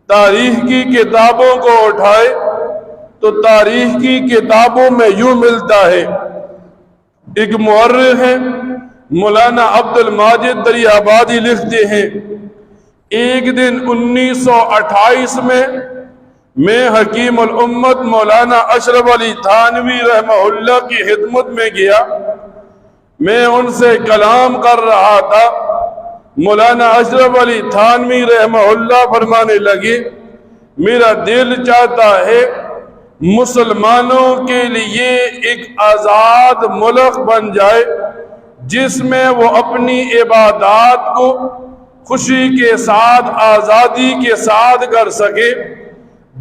تاریخ کی کتابوں کو اٹھائے تو تاریخ کی کتابوں میں یوں ملتا ہے، ایک مورخ ہے مولانا عبد الماجد دریابادی لکھتے ہیں، ایک دن 1928 میں حکیم الامت مولانا اشرف علی تھانوی رحمہ اللہ کی خدمت میں گیا۔ میں ان سے کلام کر رہا تھا۔ مولانا اشرف علی تھانوی رحمہ اللہ فرمانے لگے، میرا دل چاہتا ہے مسلمانوں کے لیے ایک آزاد ملک بن جائے جس میں وہ اپنی عبادات کو خوشی کے ساتھ، آزادی کے ساتھ کر سکے،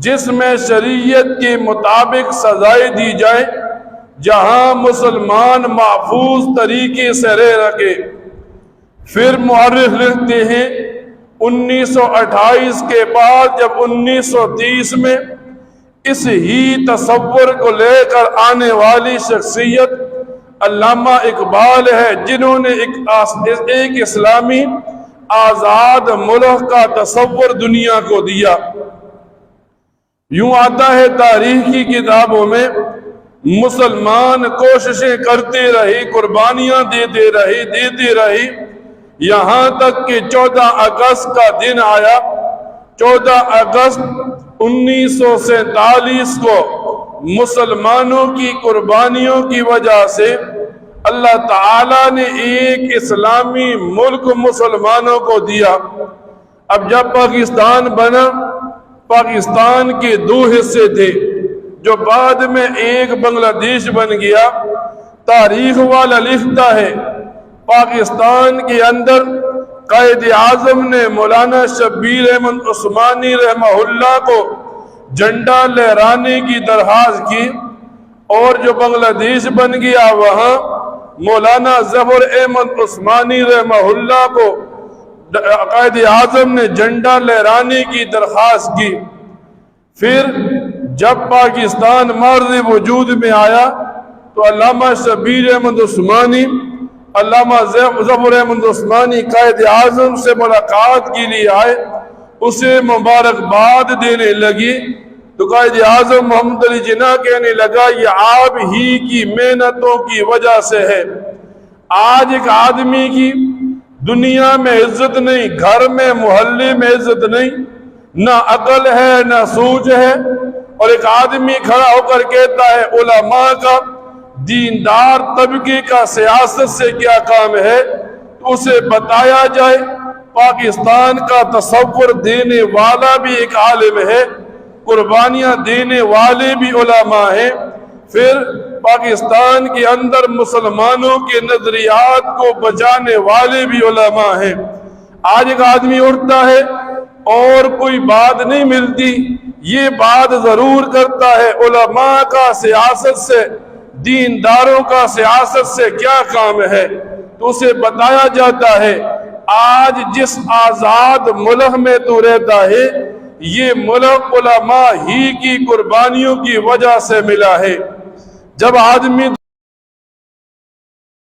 جس میں شریعت کے مطابق سزائیں دی جائیں، جہاں مسلمان محفوظ طریقے سے رہ رکھے۔ پھر مورخ لکھتے ہیں 1928 کے بعد جب 1930 میں اس ہی تصور کو لے کر آنے والی شخصیت علامہ اقبال ہے، جنہوں نے ایک اسلامی آزاد ملک کا تصور دنیا کو دیا۔ یوں آتا ہے تاریخ کی کتابوں میں، مسلمان کوششیں کرتے رہے، قربانیاں دیتے رہے، یہاں تک کہ 14 اگست کا دن آیا۔ 14 اگست 1947 کو مسلمانوں کی قربانیوں کی وجہ سے اللہ تعالیٰ نے ایک اسلامی ملک مسلمانوں کو دیا۔ اب جب پاکستان بنا، پاکستان کے 2 حصے تھے جو بعد میں ایک بنگلہ دیش بن گیا۔ تاریخ والا لکھتا ہے پاکستان کے اندر قائد اعظم نے مولانا شبیر احمد عثمانی رحمہ اللہ کو جھنڈا لہرانے کی درخواست کی، اور جو بنگلہ دیش بن گیا وہاں مولانا ظفر احمد عثمانی رحمہ اللہ کو قائد اعظم نے جھنڈا لہرانے کی درخواست کی۔ پھر جب پاکستان مرز وجود میں آیا تو علامہ شبیر احمد عثمانی، علامہ ظفر احمد عثمانی قائد اعظم سے ملاقات کے لیے آئے، اسے مبارکباد دینے لگی تو قائد اعظم محمد علی جناح کہنے لگا، یہ آپ ہی کی محنتوں کی وجہ سے ہے۔ آج ایک آدمی کی دنیا میں عزت نہیں، گھر میں، محلے میں عزت نہیں، نہ عقل ہے نہ سوچ ہے، اور ایک آدمی کھڑا ہو کر کہتا ہے علماء کا، دیندار طبقے کا سیاست سے کیا کام ہے، تو اسے بتایا جائے پاکستان کا تصور دینے والا بھی ایک عالم ہے، قربانیاں دینے والے بھی علماء ہیں، پھر پاکستان کے اندر مسلمانوں کے نظریات کو بچانے والے بھی علماء ہیں۔ آج ایک آدمی اٹھتا ہے اور کوئی بات نہیں ملتی، یہ بات ضرور کرتا ہے علماء کا سیاست سے، دینداروں کا سیاست سے کیا کام ہے، تو اسے بتایا جاتا ہے آج جس آزاد ملک میں تو رہتا ہے، یہ ملک علماء ہی کی قربانیوں کی وجہ سے ملا ہے۔ جب آدمی